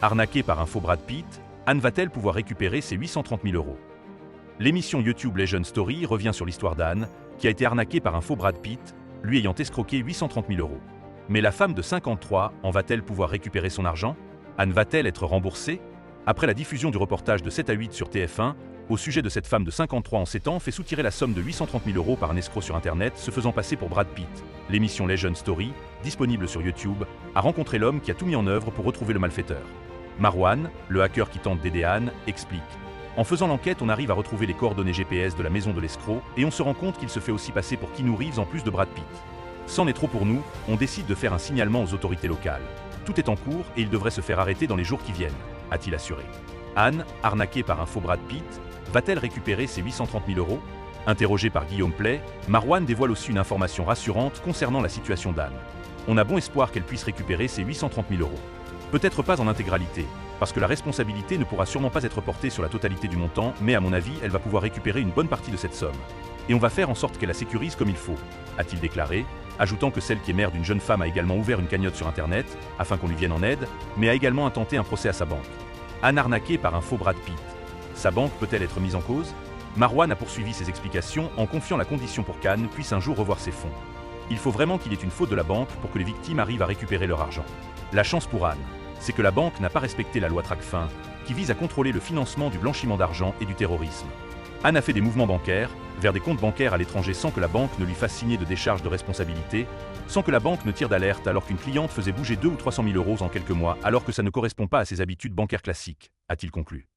Arnaquée par un faux Brad Pitt, Anne va-t-elle pouvoir récupérer ses 830 000 euros? L'émission YouTube Legend Story revient sur l'histoire d'Anne, qui a été arnaquée par un faux Brad Pitt, lui ayant escroqué 830 000 euros. Mais la femme de 53 ans va-t-elle pouvoir récupérer son argent? Anne va-t-elle être remboursée? Après la diffusion du reportage de 7 à 8 sur TF1, au sujet de cette femme de 53 ans 7 ans fait soutirer la somme de 830 000 euros par un escroc sur Internet se faisant passer pour Brad Pitt. L'émission Legend Story, disponible sur YouTube, a rencontré l'homme qui a tout mis en œuvre pour retrouver le malfaiteur. Marwan, le hacker qui tente d'aider Anne, explique. En faisant l'enquête, on arrive à retrouver les coordonnées GPS de la maison de l'escroc et on se rend compte qu'il se fait aussi passer pour Keanu Reeves en plus de Brad Pitt. C'en est trop pour nous, on décide de faire un signalement aux autorités locales. Tout est en cours et il devrait se faire arrêter dans les jours qui viennent, a-t-il assuré. Anne, arnaquée par un faux Brad Pitt, va-t-elle récupérer ses 830 000 euros? Interrogé par Guillaume Play, Marwan dévoile aussi une information rassurante concernant la situation d'Anne. On a bon espoir qu'elle puisse récupérer ses 830 000 euros. Peut-être pas en intégralité, parce que la responsabilité ne pourra sûrement pas être portée sur la totalité du montant, mais à mon avis, elle va pouvoir récupérer une bonne partie de cette somme. Et on va faire en sorte qu'elle la sécurise comme il faut, a-t-il déclaré, ajoutant que celle qui est mère d'une jeune femme a également ouvert une cagnotte sur Internet, afin qu'on lui vienne en aide, mais a également intenté un procès à sa banque. Anne arnaquée par un faux Brad Pitt. Sa banque peut-elle être mise en cause? Marwan a poursuivi ses explications en confiant la condition pour qu'Anne puisse un jour revoir ses fonds. Il faut vraiment qu'il y ait une faute de la banque pour que les victimes arrivent à récupérer leur argent. La chance pour Anne, c'est que la banque n'a pas respecté la loi Tracfin, qui vise à contrôler le financement du blanchiment d'argent et du terrorisme. Anne a fait des mouvements bancaires, vers des comptes bancaires à l'étranger sans que la banque ne lui fasse signer de décharge de responsabilité, sans que la banque ne tire d'alerte alors qu'une cliente faisait bouger 200 ou 300 000 euros en quelques mois alors que ça ne correspond pas à ses habitudes bancaires classiques, a-t-il conclu.